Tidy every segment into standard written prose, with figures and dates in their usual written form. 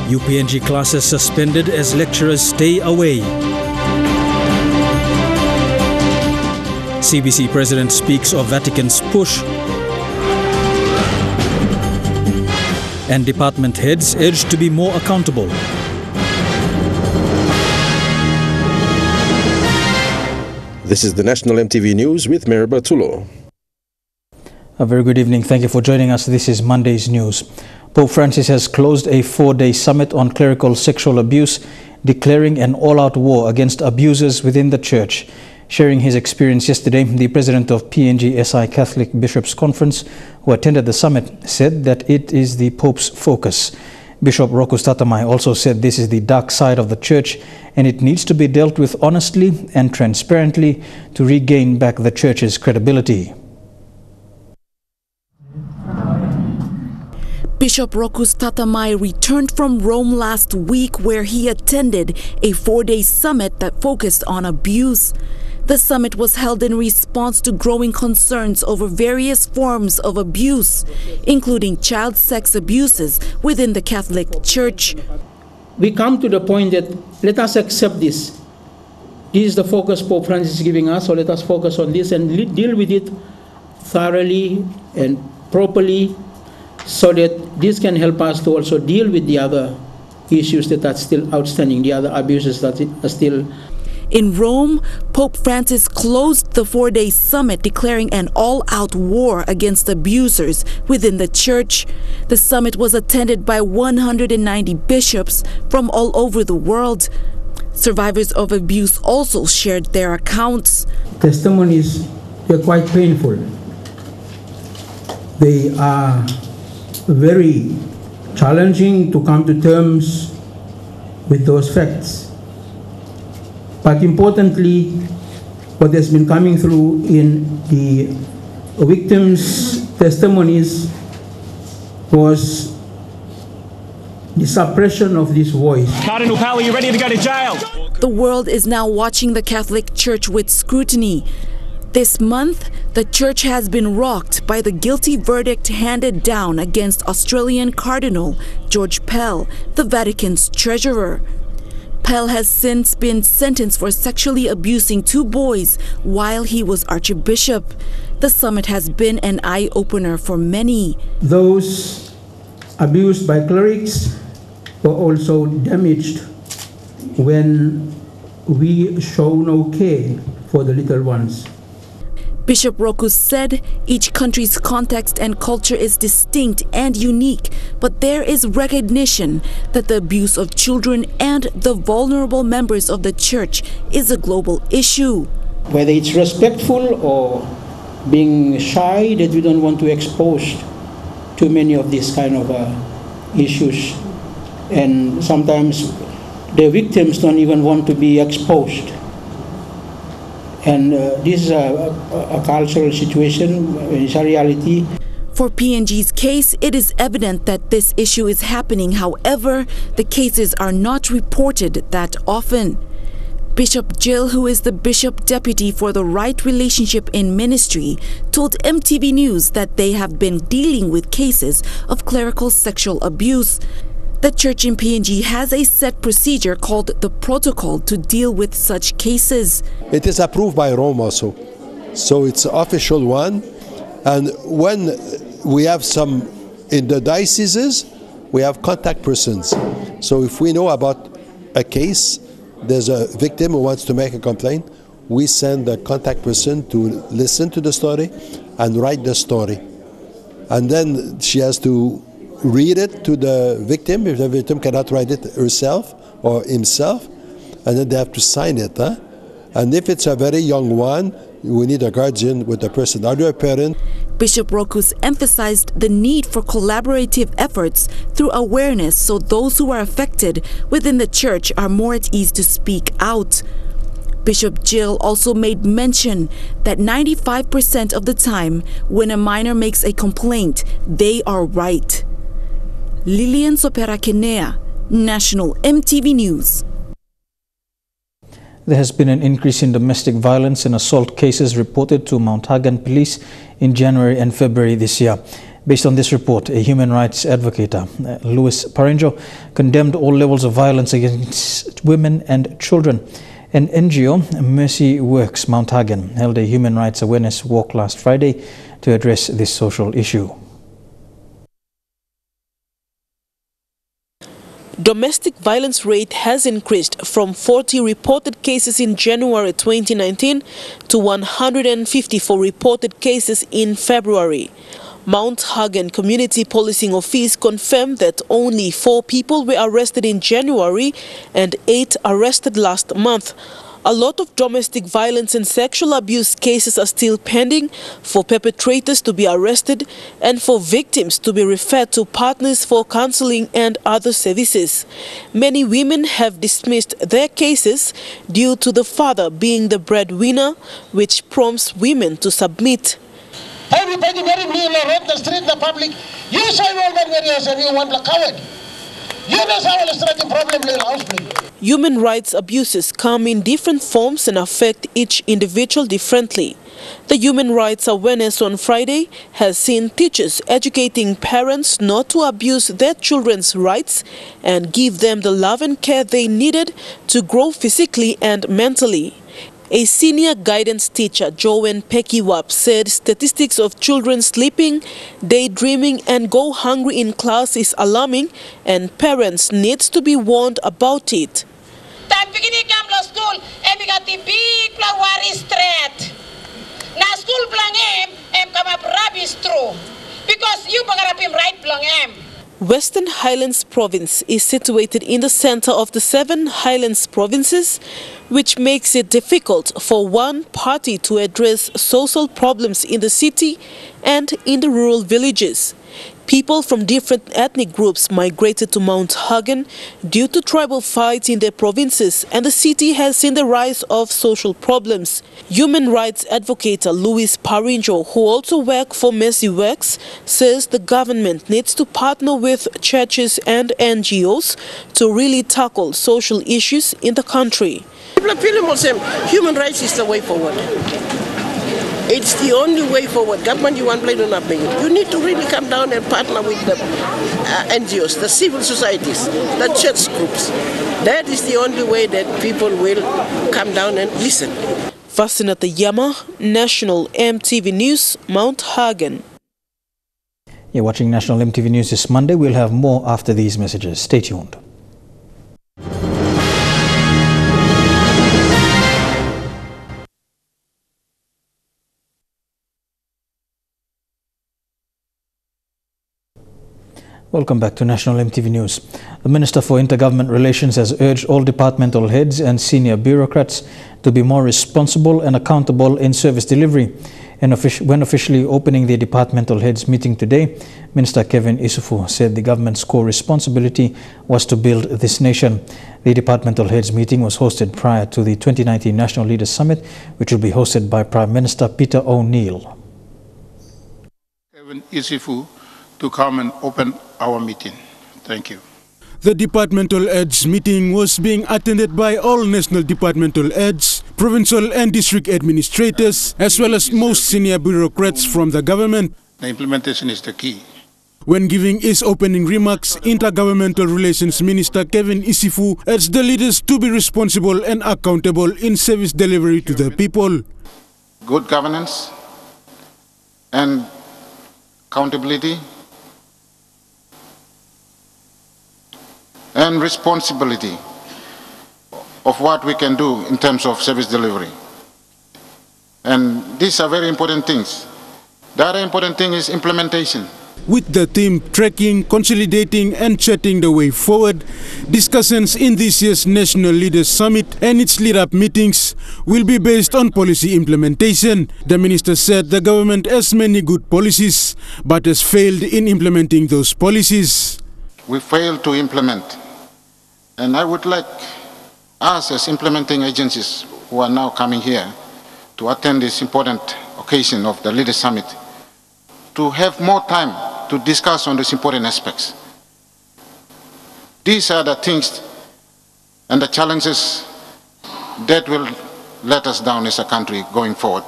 UPNG classes suspended as lecturers stay away. CBC President speaks of Vatican's push. And department heads urged to be more accountable. This is the National EMTV News with Mary Bartulo. A very good evening. Thank you for joining us. This is Monday's news. Pope Francis has closed a 4-day summit on clerical sexual abuse, declaring an all-out war against abusers within the Church. Sharing his experience yesterday, the president of PNG SI Catholic Bishops' Conference, who attended the summit, said that it is the Pope's focus. Bishop Rokus Tatamai also said this is the dark side of the Church and it needs to be dealt with honestly and transparently to regain back the Church's credibility. Bishop Rokus Tatamai returned from Rome last week, where he attended a 4-day summit that focused on abuse. The summit was held in response to growing concerns over various forms of abuse, including child sex abuses within the Catholic Church. We come to the point that let us accept this. This is the focus Pope Francis is giving us, so let us focus on this and deal with it thoroughly and properly, so that this can help us to also deal with the other issues that are still outstanding, the other abuses that are still. In Rome, Pope Francis closed the 4-day summit, declaring an all-out war against abusers within the Church. The summit was attended by 190 bishops from all over the world. Survivors of abuse also shared their accounts. Testimonies are quite painful. They are very challenging to come to terms with those facts. But importantly, what has been coming through in the victims' testimonies was the suppression of this voice. Cardinal Powell, you ready to go to jail? The world is now watching the Catholic Church with scrutiny. This month, the Church has been rocked by the guilty verdict handed down against Australian Cardinal George Pell, the Vatican's treasurer. Pell has since been sentenced for sexually abusing 2 boys while he was Archbishop. The summit has been an eye-opener for many. Those abused by clerics were also damaged when we show no care for the little ones. Bishop Rokus said each country's context and culture is distinct and unique, but there is recognition that the abuse of children and the vulnerable members of the Church is a global issue. Whether it's respectful or being shy, that we don't want to expose too many of these kind of issues. And sometimes the victims don't even want to be exposed. And this is a cultural situation, it's a reality. For PNG's case, it is evident that this issue is happening. However, the cases are not reported that often. Bishop Jill, who is the Bishop Deputy for the Right Relationship in Ministry, told EMTV News that they have been dealing with cases of clerical sexual abuse. The Church in PNG has a set procedure called the Protocol to deal with such cases. It is approved by Rome also, so it's an official one. And when we have some in the dioceses, we have contact persons. So if we know about a case, there's a victim who wants to make a complaint, we send a contact person to listen to the story and write the story. And then she has to read it to the victim, if the victim cannot write it herself or himself, and then they have to sign it. And if it's a very young one, we need a guardian with the person, either a parent. Bishop Rokus emphasized the need for collaborative efforts through awareness, so those who are affected within the Church are more at ease to speak out. Bishop Jill also made mention that 95% of the time when a minor makes a complaint, they are right. Lilian Sopera-Kenea, National EMTV News. There has been an increase in domestic violence and assault cases reported to Mount Hagen Police in January and February this year. Based on this report, a human rights advocate, Luis Parinjo, condemned all levels of violence against women and children. An NGO, Mercy Works Mount Hagen, held a human rights awareness walk last Friday to address this social issue. Domestic violence rate has increased from 40 reported cases in January 2019 to 154 reported cases in February. Mount Hagen Community Policing Office confirmed that only 4 people were arrested in January and 8 arrested last month. A lot of domestic violence and sexual abuse cases are still pending for perpetrators to be arrested and for victims to be referred to partners for counseling and other services. Many women have dismissed their cases due to the father being the breadwinner, which prompts women to submit. Everybody very nearly on the street, the public. You say all that areas and you want the coward. You know how the striking problem little house. Human rights abuses come in different forms and affect each individual differently. The Human Rights Awareness on Friday has seen teachers educating parents not to abuse their children's rights and give them the love and care they needed to grow physically and mentally. A senior guidance teacher, Joanne Pekiwap, said statistics of children sleeping, daydreaming and go hungry in class is alarming and parents need to be warned about it. Time beginning come to school, and we got the big worry straight. Now school belong em come up rubbish through because you bring up him right belong em. Western Highlands Province is situated in the center of the 7 Highlands provinces, which makes it difficult for one party to address social problems in the city and in the rural villages. People from different ethnic groups migrated to Mount Hagen due to tribal fights in their provinces, and the city has seen the rise of social problems. Human rights advocate Luis Parinjo, who also works for Mercy Works, says the government needs to partner with churches and NGOs to really tackle social issues in the country. Human rights is the way forward. It's the only way forward. Government, you want to play on nothing. You need to really come down and partner with the NGOs, the civil societies, the church groups. That is the only way that people will come down and listen. Vasinata Yama, National EMTV News, Mount Hagen. You're watching National EMTV News this Monday. We'll have more after these messages. Stay tuned. Welcome back to National EMTV News. The Minister for Intergovernment Relations has urged all departmental heads and senior bureaucrats to be more responsible and accountable in service delivery. And when officially opening the departmental heads meeting today, Minister Kevin Isufu said the government's core responsibility was to build this nation. The departmental heads meeting was hosted prior to the 2019 National Leaders Summit, which will be hosted by Prime Minister Peter O'Neill. Kevin Isufu to come and open our meeting. Thank you. The departmental heads meeting was being attended by all national departmental heads, provincial and district administrators, as well as most senior bureaucrats from the government. The implementation is the key. When giving his opening remarks, Intergovernmental Relations Minister Kevin Isufu urged the leaders to be responsible and accountable in service delivery to the people. Good governance and accountability and responsibility of what we can do in terms of service delivery. And these are very important things. The other important thing is implementation. With the team tracking, consolidating and charting the way forward, discussions in this year's National Leaders Summit and its lead-up meetings will be based on policy implementation. The minister said the government has many good policies, but has failed in implementing those policies. We failed to implement. And I would like us as implementing agencies who are now coming here to attend this important occasion of the Leaders Summit to have more time to discuss on these important aspects. These are the things and the challenges that will let us down as a country going forward.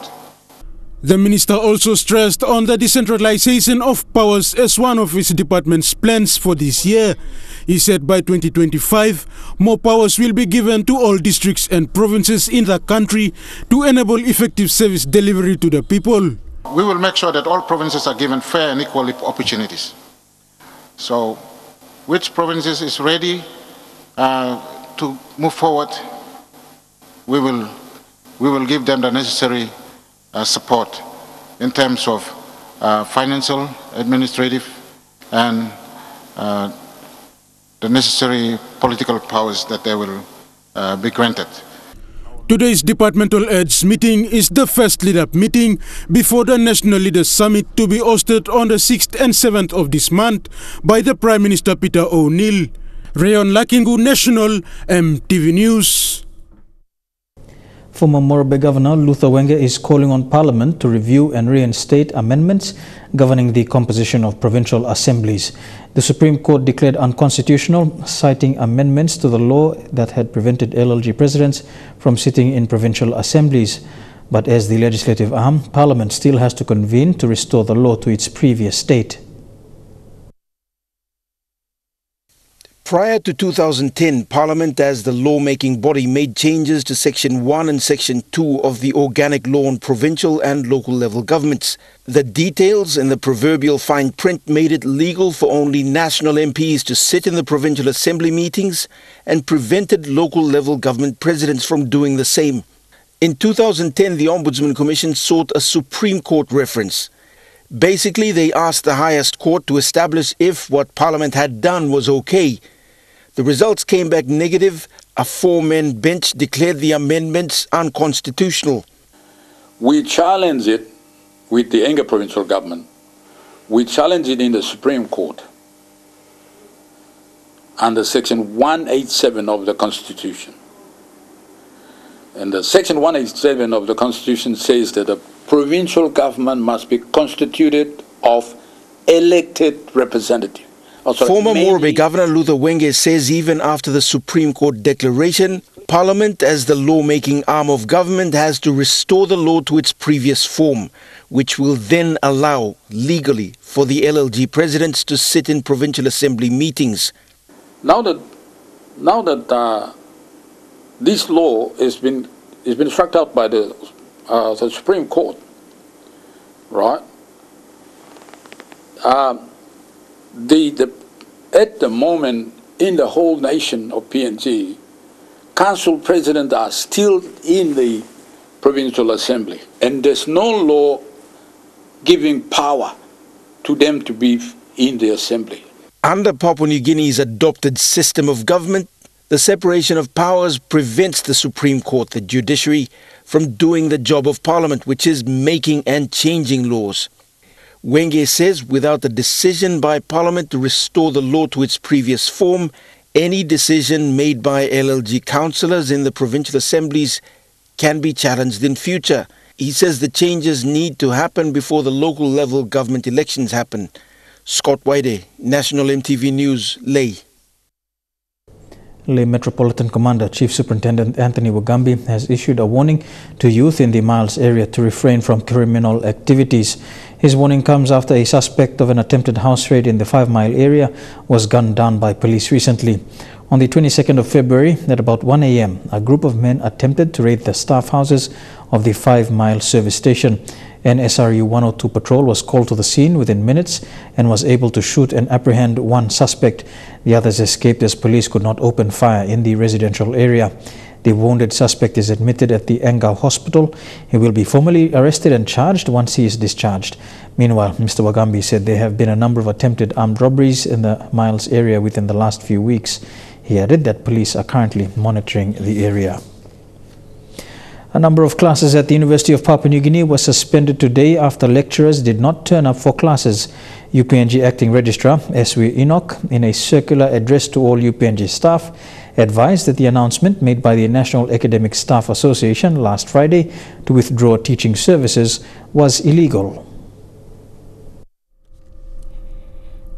The minister also stressed on the decentralization of powers as one of his department's plans for this year. He said by 2025, more powers will be given to all districts and provinces in the country to enable effective service delivery to the people. We will make sure that all provinces are given fair and equal opportunities. So, which provinces is ready to move forward, we will give them the necessary support in terms of financial, administrative, and the necessary political powers that they will be granted. Today's departmental heads meeting is the first lead-up meeting before the National Leaders Summit to be hosted on the 6th and 7th of this month by the Prime Minister Peter O'Neill. Rayon Lakingu, National EMTV News. Former Morobe Governor Luther Wenge is calling on Parliament to review and reinstate amendments governing the composition of provincial assemblies. The Supreme Court declared unconstitutional, citing amendments to the law that had prevented LLG presidents from sitting in provincial assemblies. But as the legislative arm, Parliament still has to convene to restore the law to its previous state. Prior to 2010, Parliament as the lawmaking body made changes to Section 1 and Section 2 of the Organic Law on provincial and local level governments. The details in the proverbial fine print made it legal for only national MPs to sit in the provincial assembly meetings and prevented local level government presidents from doing the same. In 2010, the Ombudsman Commission sought a Supreme Court reference. Basically, they asked the highest court to establish if what Parliament had done was okay. The results came back negative. A four-man bench declared the amendments unconstitutional. We challenge it with the Enga provincial government. We challenge it in the Supreme Court under Section 187 of the Constitution. And the Section 187 of the Constitution says that the provincial government must be constituted of elected representatives. Former Morobe Governor Luther Wenge says even after the Supreme Court declaration, Parliament as the lawmaking arm of government has to restore the law to its previous form, which will then allow legally for the LLG presidents to sit in provincial assembly meetings. Now that this law has been struck out by the Supreme Court, right? At the moment, in the whole nation of PNG, council presidents are still in the provincial assembly, and there's no law giving power to them to be in the assembly. Under Papua New Guinea's adopted system of government, the separation of powers prevents the Supreme Court, the judiciary, from doing the job of Parliament, which is making and changing laws. Wenge says without a decision by Parliament to restore the law to its previous form, any decision made by LLG councillors in the provincial assemblies can be challenged in future. He says the changes need to happen before the local level government elections happen. Scott Waide, National EMTV News, Lae. Lae Metropolitan Commander Chief Superintendent Anthony Wagambi has issued a warning to youth in the Miles area to refrain from criminal activities. His warning comes after a suspect of an attempted house raid in the 5 Mile area was gunned down by police recently. On the 22nd of February, at about 1 a.m., a group of men attempted to raid the staff houses of the 5 Mile service station. An SRU 102 patrol was called to the scene within minutes and was able to shoot and apprehend one suspect. The others escaped as police could not open fire in the residential area. The wounded suspect is admitted at the Engau Hospital. He will be formally arrested and charged once he is discharged. Meanwhile, Mr. Wagambi said there have been a number of attempted armed robberies in the Miles area within the last few weeks. He added that police are currently monitoring the area. A number of classes at the University of Papua New Guinea were suspended today after lecturers did not turn up for classes. UPNG Acting Registrar S.W. Enoch, in a circular address to all UPNG staff, advised that the announcement made by the National Academic Staff Association last Friday to withdraw teaching services was illegal.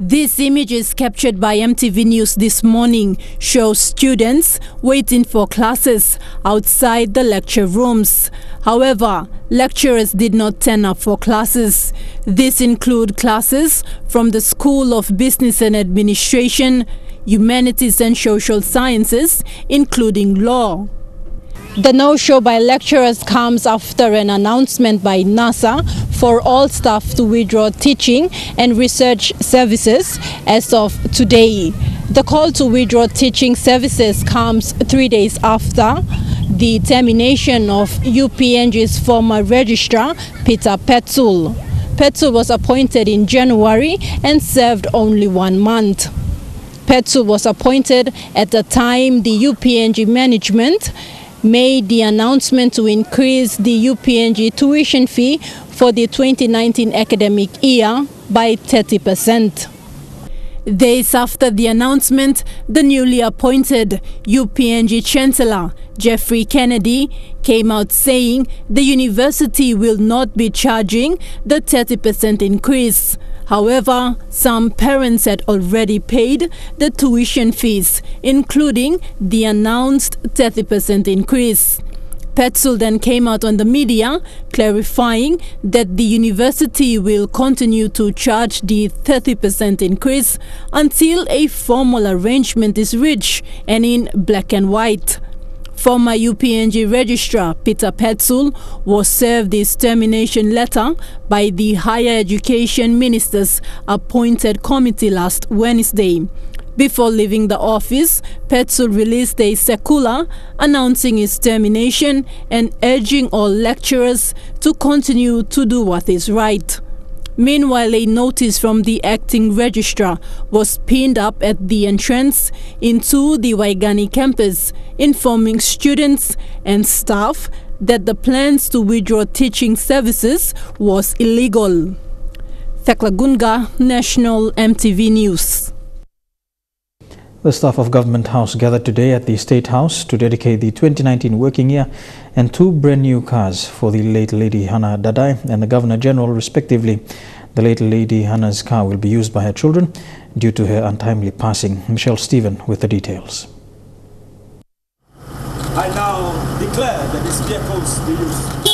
These images captured by EMTV News this morning show students waiting for classes outside the lecture rooms. However, lecturers did not turn up for classes. These include classes from the School of Business and Administration, Humanities and Social Sciences, including law. The no-show by lecturers comes after an announcement by NASA for all staff to withdraw teaching and research services as of today. The call to withdraw teaching services comes 3 days after the termination of UPNG's former registrar, Peter Petsul. Petsul was appointed in January and served only 1 month. Petsul was appointed at the time the UPNG management made the announcement to increase the UPNG tuition fee for the 2019 academic year by 30%. Days after the announcement, the newly appointed UPNG Chancellor, Jeffrey Kennedy, came out saying the university will not be charging the 30% increase. However, some parents had already paid the tuition fees, including the announced 30% increase. Petsul then came out on the media clarifying that the university will continue to charge the 30% increase until a formal arrangement is reached and in black and white. Former UPNG registrar Peter Petsul was served his termination letter by the Higher Education Minister's appointed committee last Wednesday. Before leaving the office, Petsul released a circular announcing his termination and urging all lecturers to continue to do what is right. Meanwhile, a notice from the acting registrar was pinned up at the entrance into the Waigani campus, informing students and staff that the plans to withdraw teaching services was illegal. Thekla Gunga, National EMTV News. The staff of Government House gathered today at the State House to dedicate the 2019 working year and 2 brand new cars for the late Lady Hannah Dadai and the Governor General respectively. The late Lady Hannah's car will be used by her children due to her untimely passing. Michelle Stephen with the details. I now declare that this vehicles be used.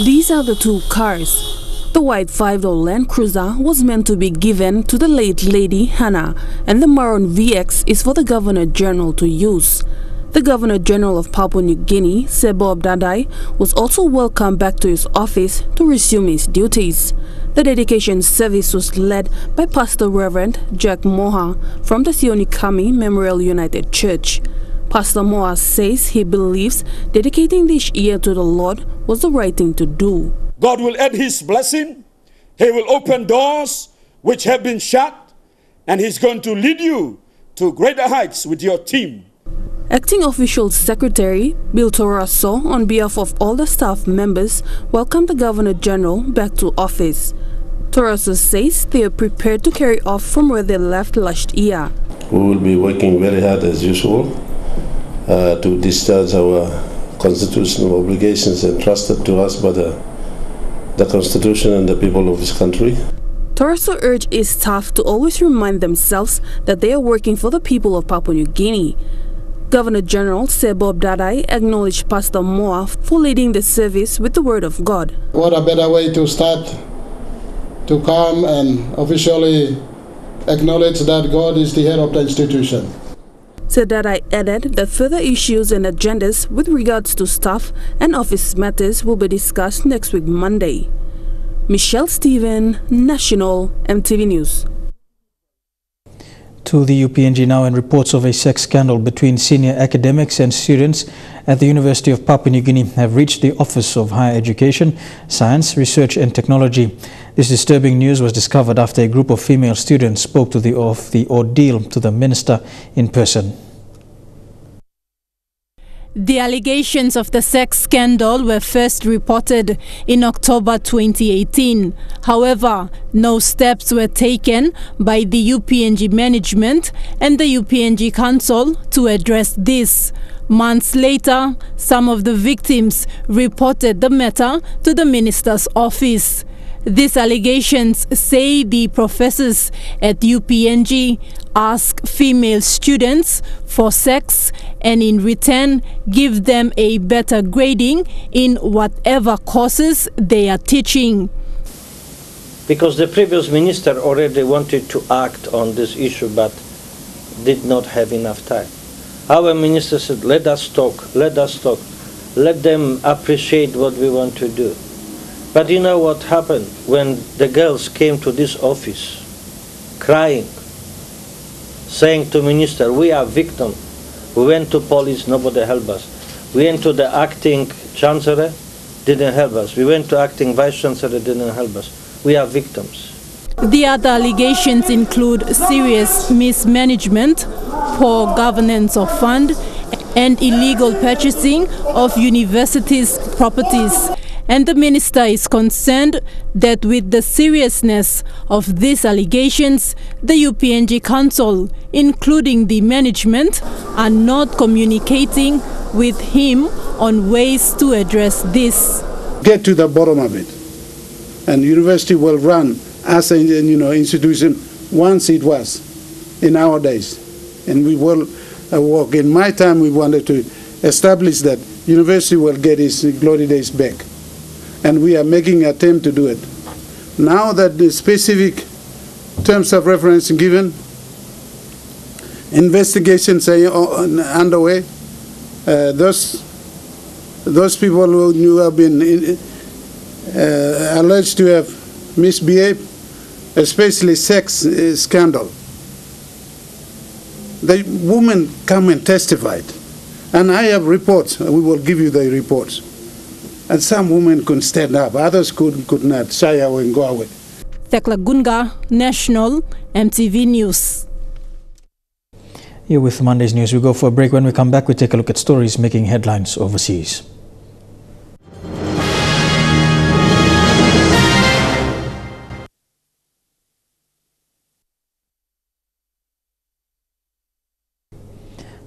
These are the 2 cars. The white 5-door Land Cruiser was meant to be given to the late Lady Hannah, and the maroon VX is for the Governor General to use. The Governor General of Papua New Guinea, Sebob Dadai, was also welcomed back to his office to resume his duties. The dedication service was led by Pastor Reverend Jack Moha from the Sioni Kami Memorial United Church. Pastor Moha says he believes dedicating this year to the Lord was the right thing to do. God will add his blessing. He will open doors which have been shut, and he's going to lead you to greater heights with your team. Acting Official Secretary Bill Toraso, on behalf of all the staff members, welcomed the Governor General back to office. Toraso says they are prepared to carry off from where they left last year. We will be working very hard as usual to discharge our constitutional obligations entrusted to us by the Constitution and the people of this country. Toraso urged his staff to always remind themselves that they are working for the people of Papua New Guinea. Governor General Sebob Dadai acknowledged Pastor Moa for leading the service with the Word of God. What a better way to start, to come and officially acknowledge that God is the head of the institution. Dadai added that further issues and agendas with regards to staff and office matters will be discussed next week Monday. Michelle Stephen, National EMTV News. To the UPNG now, and reports of a sex scandal between senior academics and students at the University of Papua New Guinea have reached the Office of Higher Education, Science, Research and Technology. This disturbing news was discovered after a group of female students spoke of the ordeal to the minister in person. The allegations of the sex scandal were first reported in October 2018. However, no steps were taken by the UPNG management and the UPNG Council to address this. Months later, some of the victims reported the matter to the minister's office. These allegations say the professors at UPNG ask female students for sex and in return give them a better grading in whatever courses they are teaching. Because the previous minister already wanted to act on this issue but did not have enough time. Our minister said, let us talk, let them appreciate what we want to do. But you know what happened when the girls came to this office crying, saying to minister, we are victims. We went to police, nobody helped us. We went to the acting chancellor, didn't help us. We went to acting vice chancellor, didn't help us. We are victims. The other allegations include serious mismanagement, poor governance of fund, and illegal purchasing of universities' properties. And the minister is concerned that with the seriousness of these allegations, the UPNG Council, including the management, are not communicating with him on ways to address this. Get to the bottom of it. And university will run as an institution once it was in our days. And we will work. In my time, we wanted to establish that university will get its glory days back. And we are making an attempt to do it. Now that the specific terms of reference given, investigations are underway. Those people who have been alleged to have misbehaved, especially sex scandal. The women come and testified. And I have reports. We will give you the reports. And some women could stand up, others could not, shy away and go away. Thekla Gunga, National, EMTV News. Here with Monday's News. We go for a break. When we come back, we take a look at stories making headlines overseas.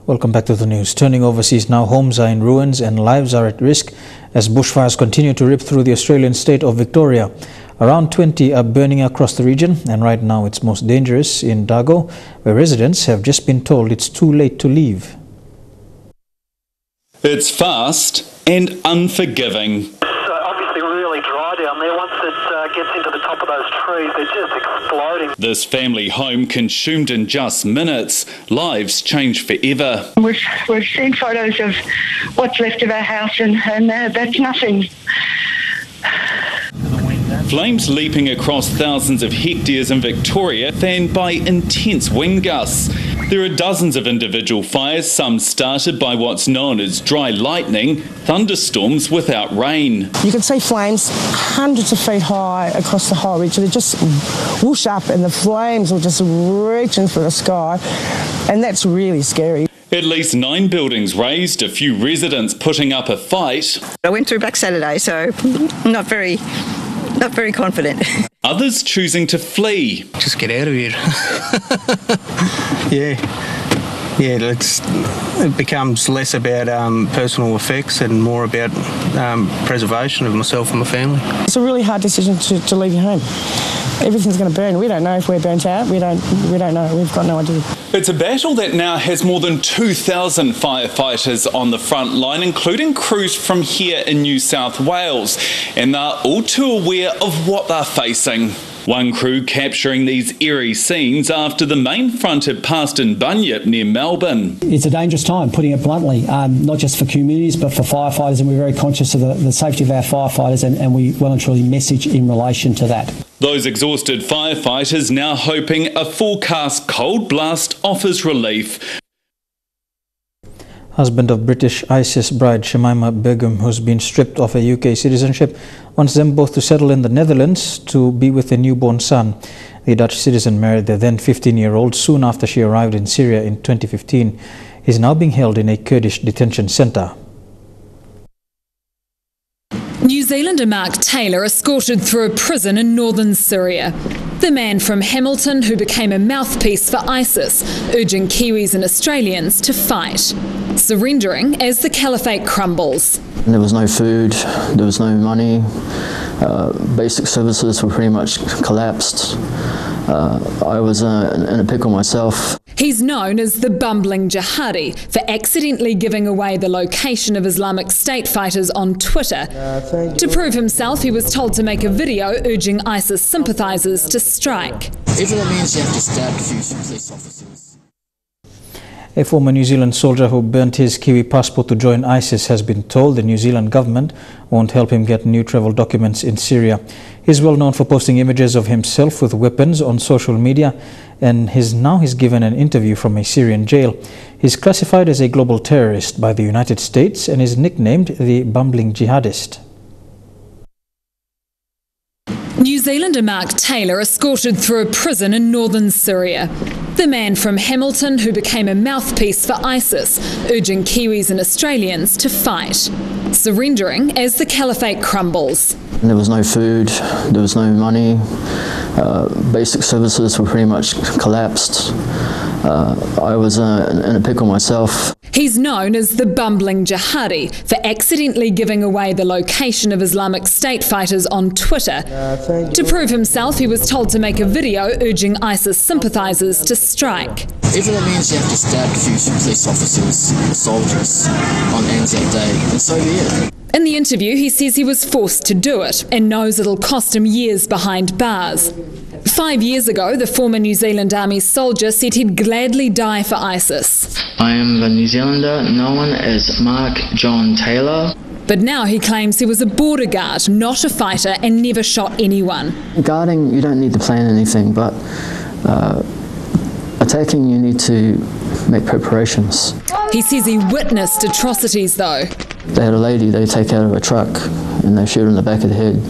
Welcome back to the news. Turning overseas now, homes are in ruins and lives are at risk as bushfires continue to rip through the Australian state of Victoria. Around 20 are burning across the region, and right now it's most dangerous in Dago, where residents have just been told it's too late to leave. It's fast and unforgiving. Obviously really dry down there. Once it gets into the top of those trees, they're just exploding. This family home consumed in just minutes. Lives changed forever. We've seen photos of what's left of our house and that's nothing. Flames leaping across thousands of hectares in Victoria, fanned by intense wind gusts. There are dozens of individual fires, some started by what's known as dry lightning, thunderstorms without rain. You can see flames hundreds of feet high across the whole ridge. They just whoosh up and the flames will just reach into the sky, and that's really scary. At least 9 buildings razed, a few residents putting up a fight. I went through Black Saturday, so not very confident. Others choosing to flee. Just get out of here. It becomes less about personal effects and more about preservation of myself and my family. It's a really hard decision to leave your home. Everything's going to burn. We don't know if we're burnt out. We don't know. We've got no idea. It's a battle that now has more than 2,000 firefighters on the front line, including crews from here in New South Wales, and they're all too aware of what they're facing. One crew capturing these eerie scenes after the main front had passed in Bunyip near Melbourne. It's a dangerous time, putting it bluntly, not just for communities but for firefighters, and we're very conscious of the safety of our firefighters, and we well and truly message in relation to that. Those exhausted firefighters now hoping a forecast cold blast offers relief. Husband of British ISIS bride Shamima Begum, who's been stripped of her UK citizenship, wants them both to settle in the Netherlands to be with a newborn son. The Dutch citizen married the then 15-year-old soon after she arrived in Syria in 2015. He's now being held in a Kurdish detention centre. New Zealander Mark Taylor escorted through a prison in northern Syria. The man from Hamilton who became a mouthpiece for ISIS, urging Kiwis and Australians to fight, surrendering as the caliphate crumbles. There was no food, there was no money, basic services were pretty much collapsed. I was in a pickle myself. He's known as the bumbling jihadi for accidentally giving away the location of Islamic State fighters on Twitter. To prove himself, he was told to make a video urging ISIS sympathisers to strike. Even that means you have to stab a few police officers. A former New Zealand soldier who burnt his Kiwi passport to join ISIS has been told the New Zealand government won't help him get new travel documents in Syria. He's well known for posting images of himself with weapons on social media, and he's given an interview from a Syrian jail. He's classified as a global terrorist by the United States and is nicknamed the bumbling jihadist. New Zealander Mark Taylor escorted through a prison in northern Syria. The man from Hamilton who became a mouthpiece for ISIS, urging Kiwis and Australians to fight, surrendering as the caliphate crumbles. There was no food, there was no money, basic services were pretty much collapsed. I was in a pickle myself. He's known as the bumbling jihadi for accidentally giving away the location of Islamic State fighters on Twitter. To prove himself, he was told to make a video urging ISIS sympathisers to strike. Even that means you have to stab a few police officers or soldiers on Anzac Day, and so be it. In the interview, he says he was forced to do it and knows it'll cost him years behind bars. 5 years ago, the former New Zealand Army soldier said he'd gladly die for ISIS. I am the New Zealander known as Mark John Taylor. But now he claims he was a border guard, not a fighter, and never shot anyone. Guarding, you don't need to plan anything, but attacking, you need to make preparations. He says he witnessed atrocities, though. They had a lady they take out of a truck and they shoot her in the back of the head.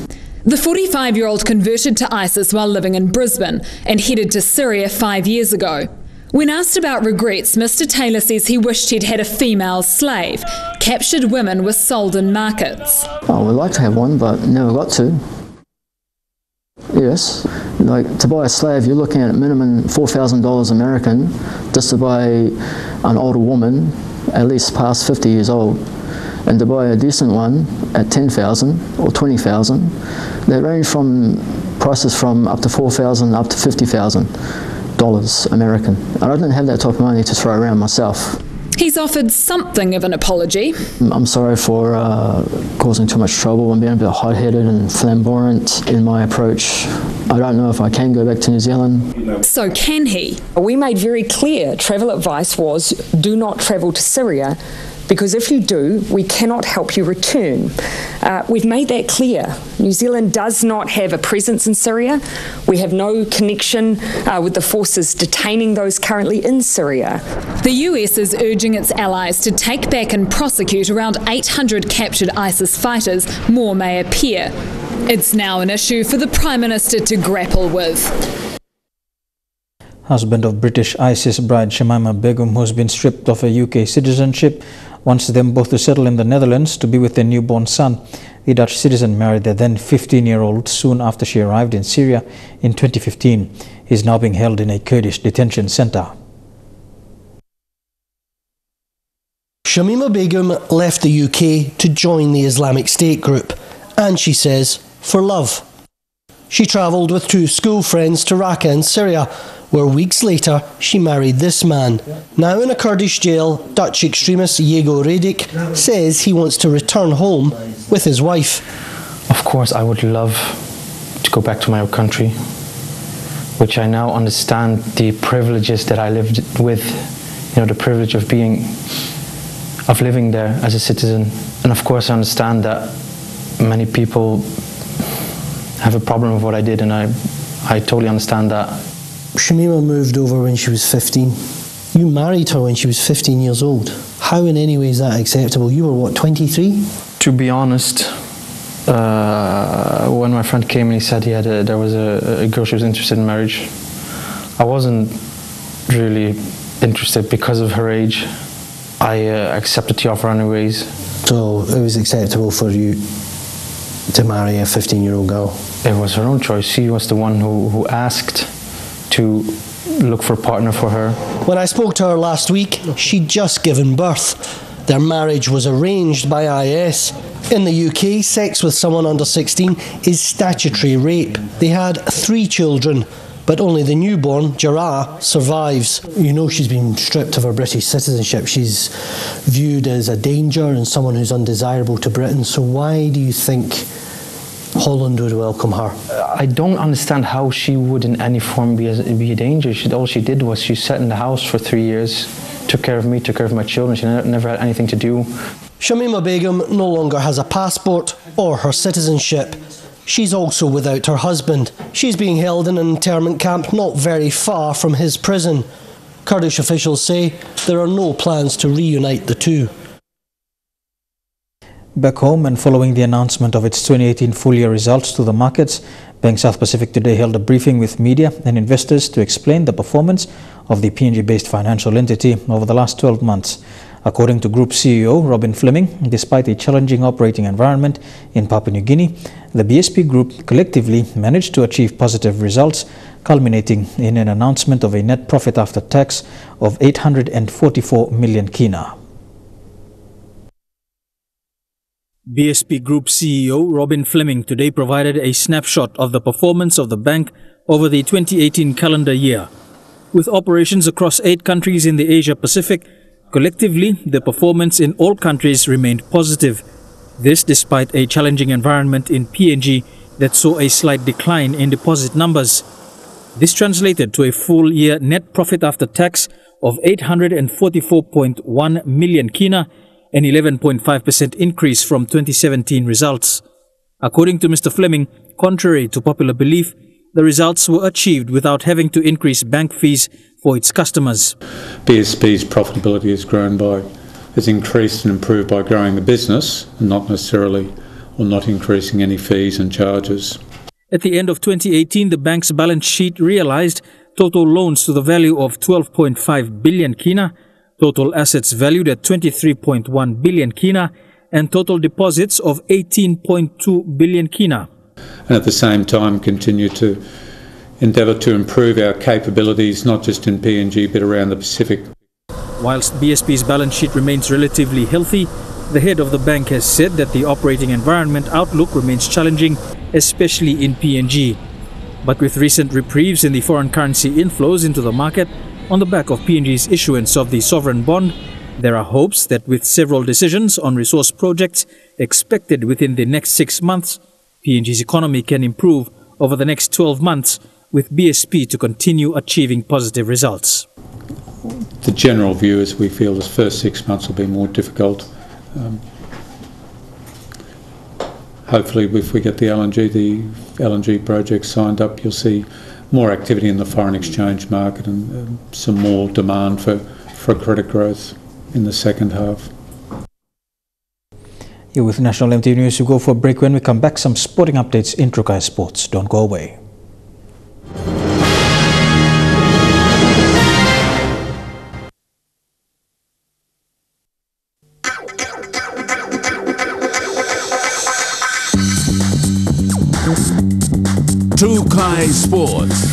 The 45-year-old converted to ISIS while living in Brisbane and headed to Syria 5 years ago. When asked about regrets, Mr. Taylor says he wished he'd had a female slave. Captured women were sold in markets. Oh, we'd like to have one, but never got to. Yes, like to buy a slave, you're looking at minimum $4,000 American just to buy an older woman, at least past 50 years old. And to buy a decent one at $10,000 or $20,000, they range from prices from up to $4,000 up to $50,000 American. And I didn't have that type of money to throw around myself. He's offered something of an apology. I'm sorry for causing too much trouble and being a bit hot-headed and flamboyant in my approach. I don't know if I can go back to New Zealand. So can he? We made very clear travel advice was do not travel to Syria, because if you do, we cannot help you return. We've made that clear. New Zealand does not have a presence in Syria. We have no connection with the forces detaining those currently in Syria. The US is urging its allies to take back and prosecute around 800 captured ISIS fighters. More may appear. It's now an issue for the Prime Minister to grapple with. Husband of British ISIS bride Shamima Begum, who's been stripped of her UK citizenship, wants them both to settle in the Netherlands to be with their newborn son. The Dutch citizen married their then 15-year-old soon after she arrived in Syria in 2015. He is now being held in a Kurdish detention centre. Shamima Begum left the UK to join the Islamic State group, and she says, for love. She travelled with 2 school friends to Raqqa in Syria, where weeks later she married this man. Now in a Kurdish jail, Dutch extremist Yego Redik says he wants to return home with his wife. Of course I would love to go back to my own country, which I now understand the privileges that I lived with, the privilege of living there as a citizen. And of course I understand that many people have a problem with what I did, and I totally understand that. Shamima moved over when she was 15. You married her when she was 15 years old. How in any way is that acceptable? You were what, 23? To be honest, when my friend came and he said there was a girl she was interested in marriage, I wasn't really interested because of her age. I accepted the offer anyways. So it was acceptable for you to marry a 15-year-old girl? It was her own choice. She was the one who asked to look for a partner for her. When I spoke to her last week, she'd just given birth. Their marriage was arranged by IS In the UK, sex with someone under 16 is statutory rape. They had 3 children, but only the newborn, Jarrah, survives. You know she's been stripped of her British citizenship. She's viewed as a danger and someone who's undesirable to Britain. So why do you think Holland would welcome her? I don't understand how she would in any form be a danger. All she did was she sat in the house for 3 years, took care of me, took care of my children. She never had anything to do. Shamima Begum no longer has a passport or her citizenship. She's also without her husband. She's being held in an internment camp not very far from his prison. Kurdish officials say there are no plans to reunite the two. Back home, and following the announcement of its 2018 full-year results to the markets, Bank South Pacific today held a briefing with media and investors to explain the performance of the PNG-based financial entity over the last 12 months. According to Group CEO Robin Fleming, despite a challenging operating environment in Papua New Guinea, the BSP Group collectively managed to achieve positive results, culminating in an announcement of a net profit after tax of 844 million kina. BSP Group CEO Robin Fleming today provided a snapshot of the performance of the bank over the 2018 calendar year. With operations across 8 countries in the Asia-Pacific, collectively, the performance in all countries remained positive. This despite a challenging environment in PNG that saw a slight decline in deposit numbers. This translated to a full-year net profit after tax of 844.1 million kina, an 11.5% increase from 2017 results. According to Mr. Fleming, contrary to popular belief, the results were achieved without having to increase bank fees for its customers. BSP's profitability has increased and improved by growing the business, not necessarily or not increasing any fees and charges. At the end of 2018, the bank's balance sheet realized total loans to the value of 12.5 billion kina, total assets valued at 23.1 billion kina, and total deposits of 18.2 billion kina. And at the same time continue to endeavour to improve our capabilities, not just in PNG but around the Pacific. Whilst BSP's balance sheet remains relatively healthy, the head of the bank has said that the operating environment outlook remains challenging, especially in PNG. But with recent reprieves in the foreign currency inflows into the market on the back of PNG's issuance of the sovereign bond, there are hopes that with several decisions on resource projects expected within the next 6 months, PNG's economy can improve over the next 12 months, with BSP to continue achieving positive results. The general view is we feel the first 6 months will be more difficult. Hopefully, if we get the LNG project signed up, you'll see more activity in the foreign exchange market and some more demand for credit growth in the second half. You're with National EMTV News. You go for a break. When we come back, some sporting updates in Trukai Sports. Don't go away. Trukai Sports.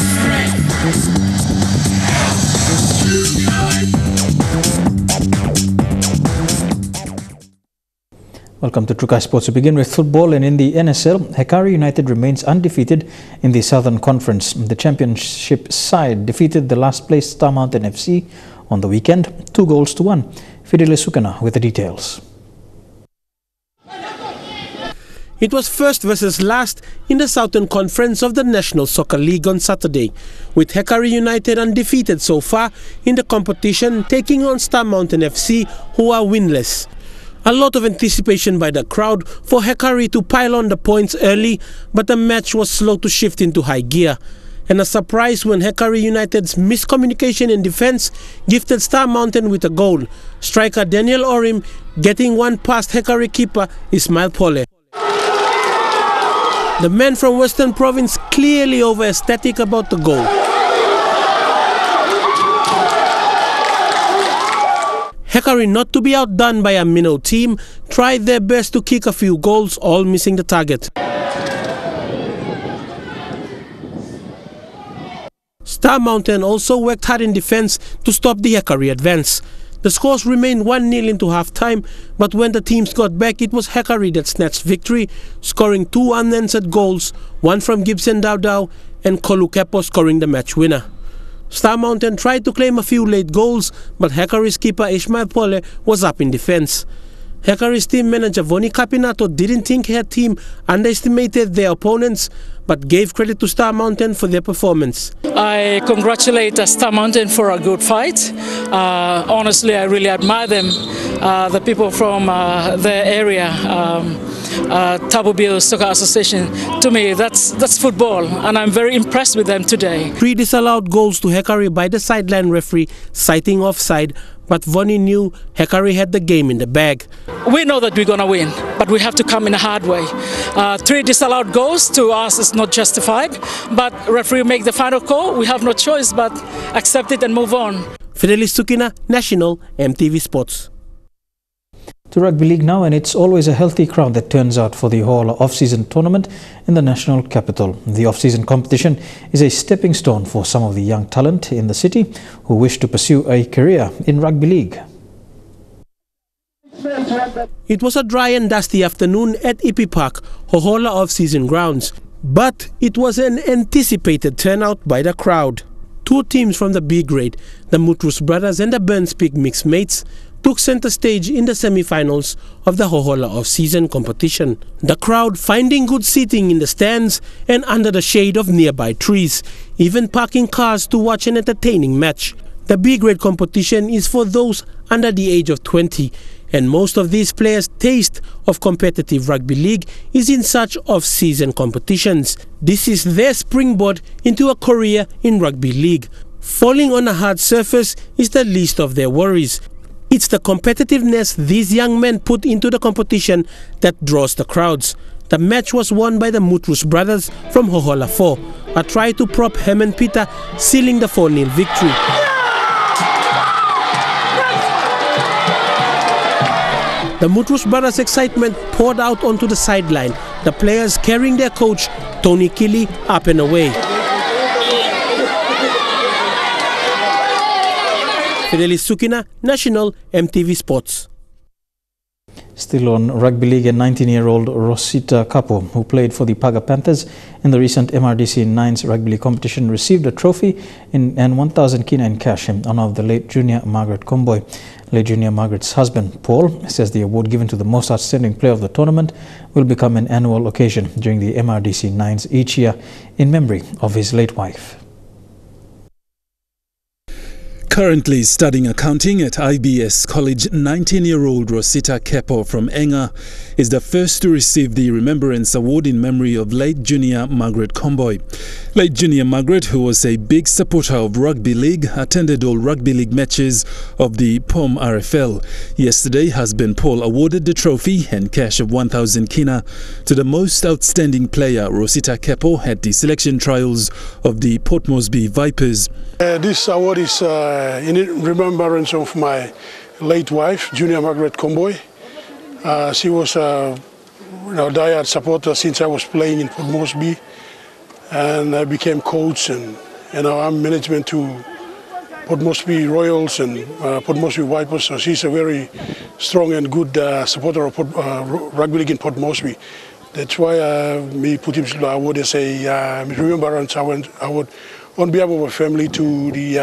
Welcome to Trukai Sports. We begin with football, and in the NSL, Hekari United remains undefeated in the Southern Conference. The championship side defeated the last place Star Mountain FC on the weekend, 2-1. Fidele Sukana with the details. It was first versus last in the Southern Conference of the National Soccer League on Saturday, with Hekari United undefeated so far in the competition, taking on Star Mountain FC, who are winless. A lot of anticipation by the crowd for Hekari to pile on the points early, but the match was slow to shift into high gear. And a surprise when Hekari United's miscommunication in defense gifted Star Mountain with a goal. Striker Daniel Orim getting one past Hekari keeper Ismail Pole. The man from Western Province clearly over ecstatic about the goal. Hekari, not to be outdone by a minnow team, tried their best to kick a few goals, all missing the target. Star Mountain also worked hard in defense to stop the Hekari advance. The scores remained 1-0 into half-time, but when the teams got back, it was Hackery that snatched victory, scoring 2 unanswered goals, one from Gibson Dowdow and Kolu Kepo scoring the match winner. Star Mountain tried to claim a few late goals, but Hackery's keeper Ishmael Pole was up in defence. Hackery's team manager Voni Capinato didn't think her team underestimated their opponents, but gave credit to Star Mountain for their performance. I congratulate Star Mountain for a good fight. Honestly, I really admire them. The people from the area, Tabubil Soccer Association, to me that's football, and I'm very impressed with them today. 3 disallowed goals to Hackery by the sideline referee citing offside, but Voni knew Hackery had the game in the bag. We know that we're going to win, but we have to come in a hard way. 3 disallowed goals to us is not justified, but referee make the final call. We have no choice but accept it and move on. Fidelis Sukina, National, EMTV Sports. To rugby league now, and it's always a healthy crowd that turns out for the Hohola off-season tournament in the national capital. The off-season competition is a stepping stone for some of the young talent in the city who wish to pursue a career in rugby league. It was a dry and dusty afternoon at Ipi Park, Hohola off-season grounds, but it was an anticipated turnout by the crowd. 2 teams from the B grade, the Mutrus Brothers and the Burnspeak Mixed Mates, took center stage in the semi-finals of the Hohola off-season competition. The crowd finding good seating in the stands and under the shade of nearby trees, even parking cars to watch an entertaining match. The B-grade competition is for those under the age of 20, and most of these players' taste of competitive rugby league is in such off-season competitions. This is their springboard into a career in rugby league. Falling on a hard surface is the least of their worries. It's the competitiveness these young men put into the competition that draws the crowds. The match was won by the Mutrus Brothers from Hohola 4, a try to prop Herman Peter, sealing the 4-0 victory. The Mutrus Brothers' excitement poured out onto the sideline, the players carrying their coach, Tony Killy, up and away. Fidelis Sukina, National, EMTV Sports. Still on rugby league, a 19-year-old Rosita Kapo, who played for the Paga Panthers in the recent MRDC 9s rugby league competition, received a trophy and 1,000 kina in cash in honor of the late Junior Margaret Comboy. Late Junior Margaret's husband, Paul, says the award given to the most outstanding player of the tournament will become an annual occasion during the MRDC 9s each year in memory of his late wife. Currently studying accounting at IBS College, 19-year-old Rosita Kepo from Enga is the first to receive the Remembrance Award in memory of late Junior Margaret Comboy. Late Junior Margaret, who was a big supporter of rugby league, attended all rugby league matches of the POM RFL. Yesterday, husband Paul awarded the trophy and cash of 1,000 kina to the most outstanding player, Rosita Kepo, at the selection trials of the Port Moresby Vipers. This award is in remembrance of my late wife, Junior Margaret Comboy. She was a diehard supporter since I was playing in Port Moresby, and I became coach, and I'm management to Port Moresby Royals and Port Moresby Vipers. So she's a very strong and good supporter of rugby league in Port Moresby. That's why me put him the award as a remembrance award on behalf of our family to the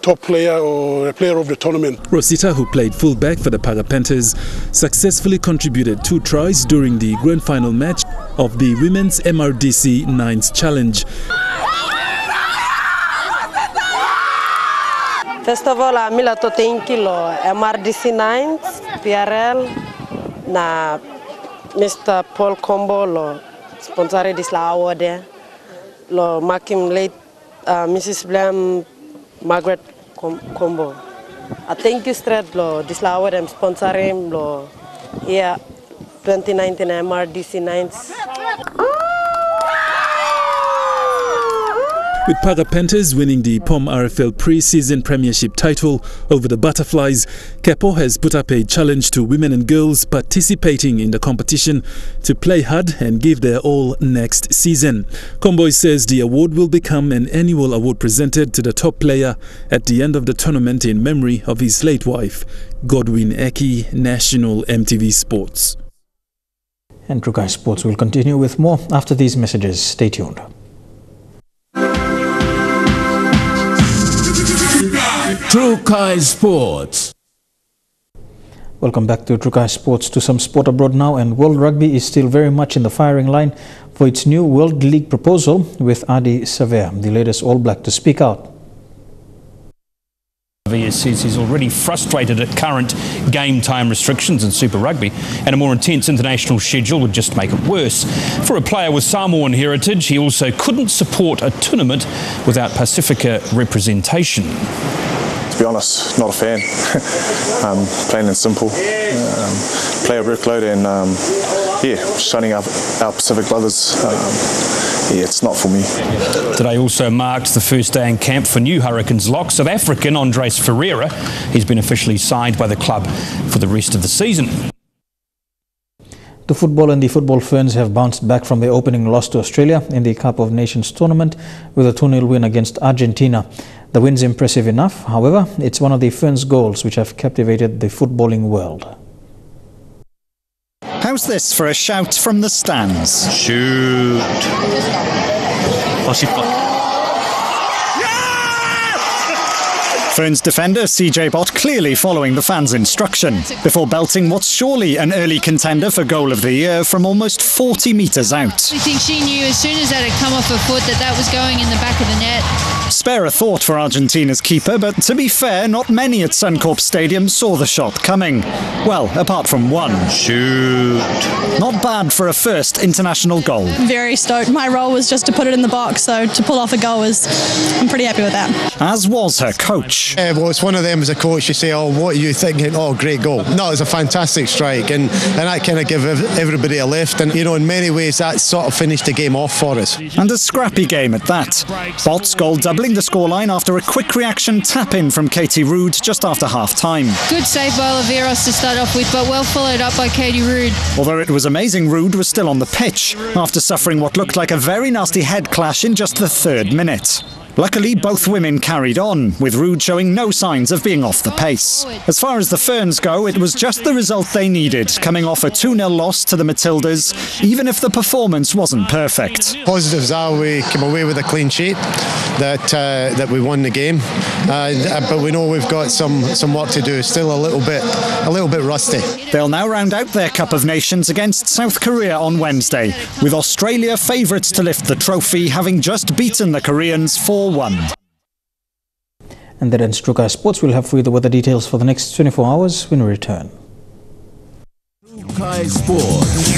top player or player of the tournament. Rosita, who played fullback for the Paga Panthers, successfully contributed 2 tries during the grand final match of the Women's MRDC 9s Challenge. First of all, I'm to thank you, MRDC 9s, PRL, na Mr. Paul Combo, sponsor this award, lo makim late Mrs. Blam Margaret Combo. I thank you straight lo this award I'm sponsoring lo 2019 MRDC 9s. With Paga Panthers winning the POM RFL pre-season premiership title over the Butterflies, Kepo has put up a challenge to women and girls participating in the competition to play hard and give their all next season. Comboy says the award will become an annual award presented to the top player at the end of the tournament in memory of his late wife, Godwin Eki. National EMTV Sports. And Trukai Sports will continue with more after these messages. Stay tuned. Trukai Sports. Welcome back to Trukai Sports. To some sport abroad now, and World Rugby is still very much in the firing line for its new World League proposal, with Adi Savea, the latest All Black, to speak out. Says he's already frustrated at current game time restrictions in Super Rugby, and a more intense international schedule would just make it worse. For a player with Samoan heritage, he also couldn't support a tournament without Pacifica representation. To be honest, not a fan. Plain and simple. Player workload and shutting up our Pacific brothers. It's not for me. Today also marked the first day in camp for new Hurricanes lock, South African Andres Ferreira. He's been officially signed by the club for the rest of the season. The football and the football Ferns have bounced back from their opening loss to Australia in the Cup of Nations tournament with a 2-0 win against Argentina. The win's impressive enough, however, it's one of the Ferns' goals which have captivated the footballing world. How's this for a shout from the stands? Shoot. Ferns defender CJ Bott clearly following the fans' instruction before belting what's surely an early contender for goal of the year from almost 40 metres out. I think she knew as soon as that had come off her foot that was going in the back of the net. Spare a thought for Argentina's keeper, but to be fair, not many at Suncorp Stadium saw the shot coming. Well, apart from one. Shoot. Not bad for a first international goal. Very stoked. My role was just to put it in the box, so to pull off a goal I'm pretty happy with that. As was her coach. Well, it's one of them as a coach, you say, oh, what are you thinking? Oh, great goal. No, it's a fantastic strike, and that kind of give everybody a lift, and in many ways that sort of finished the game off for us. And a scrappy game at that. Bott's goal doubling the scoreline after a quick reaction tap-in from Katie Rood just after half-time. Good save by Oliveros to start off with, but well followed up by Katie Rood. Although it was amazing Rood was still on the pitch after suffering what looked like a very nasty head clash in just the 3rd minute. Luckily, both women carried on, with Rood showing no signs of being off the pace. As far as the Ferns go, it was just the result they needed, coming off a 2-0 loss to the Matildas, even if the performance wasn't perfect. Positives are we came away with a clean sheet, that we won the game, but we know we've got some work to do. Still a little bit rusty. They'll now round out their Cup of Nations against South Korea on Wednesday, with Australia favourites to lift the trophy, having just beaten the Koreans 4-1. And that ends Trukai Sports. We'll have for you the weather details for the next 24 hours when we return. Trukai Sports.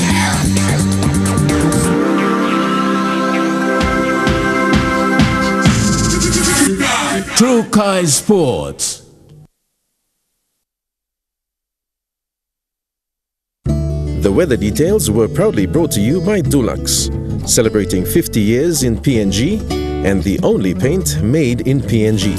Trukai Sports. The weather details were proudly brought to you by Dulux, celebrating 50 years in PNG and the only paint made in PNG.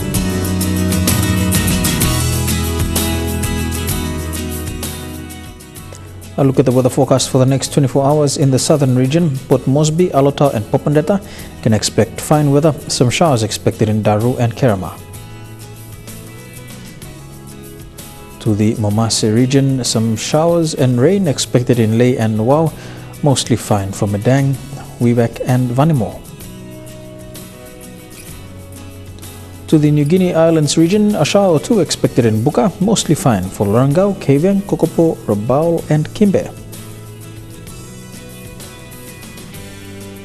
A look at the weather forecast for the next 24 hours in the southern region. Port Moresby, Alota and Popondetta can expect fine weather. Some showers expected in Daru and Kerama. To the Momase region, some showers and rain expected in Lae and Wau, mostly fine for Medang, Wewak and Vanimo. To the New Guinea Islands region, a shower or two expected in Buka, mostly fine for Lorengau, Kavieng, Kokopo, Rabaul and Kimbe.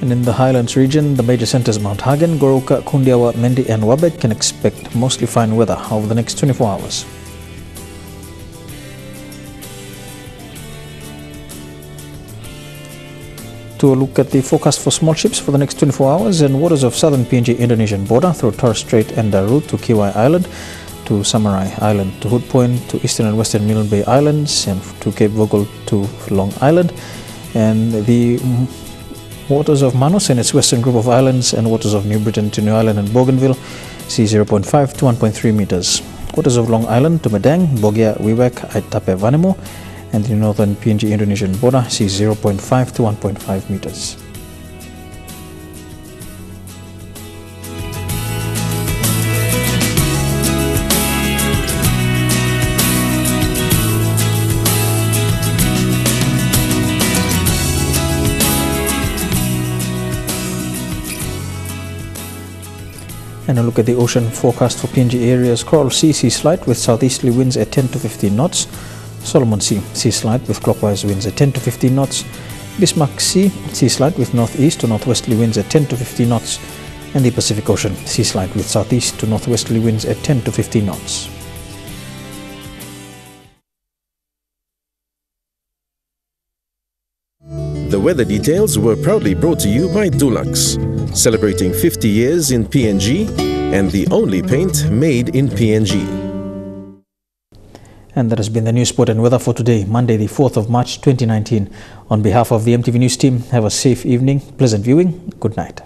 And in the Highlands region, the major centres Mount Hagen, Goroka, Kundiawa, Mendi and Wabet can expect mostly fine weather over the next 24 hours. To a look at the forecast for small ships for the next 24 hours in waters of southern PNG Indonesian border through Torres Strait and Daru to Kiwai Island, to Samarai Island, to Hood Point, to eastern and western Milne Bay Islands, and to Cape Vogel to Long Island, and the Waters of Manus and its western group of islands, and waters of New Britain to New Ireland and Bougainville, sea 0.5 to 1.3 meters. Waters of Long Island to Medang, Bogia, Wewak, Aitape, Vanimo, and the northern PNG Indonesian border, sea 0.5 to 1.5 meters. And a look at the ocean forecast for PNG areas. Coral Sea, sea slight with southeasterly winds at 10 to 15 knots. Solomon Sea, sea slight with clockwise winds at 10 to 15 knots. Bismarck Sea, sea slight with northeast to northwesterly winds at 10 to 15 knots. And the Pacific Ocean, sea slight with southeast to northwesterly winds at 10 to 15 knots. The weather details were proudly brought to you by Dulux, celebrating 50 years in PNG and the only paint made in PNG. And that has been the news, sport and weather for today, Monday the 4th of March 2019. On behalf of the EMTV News team, have a safe evening, pleasant viewing, good night.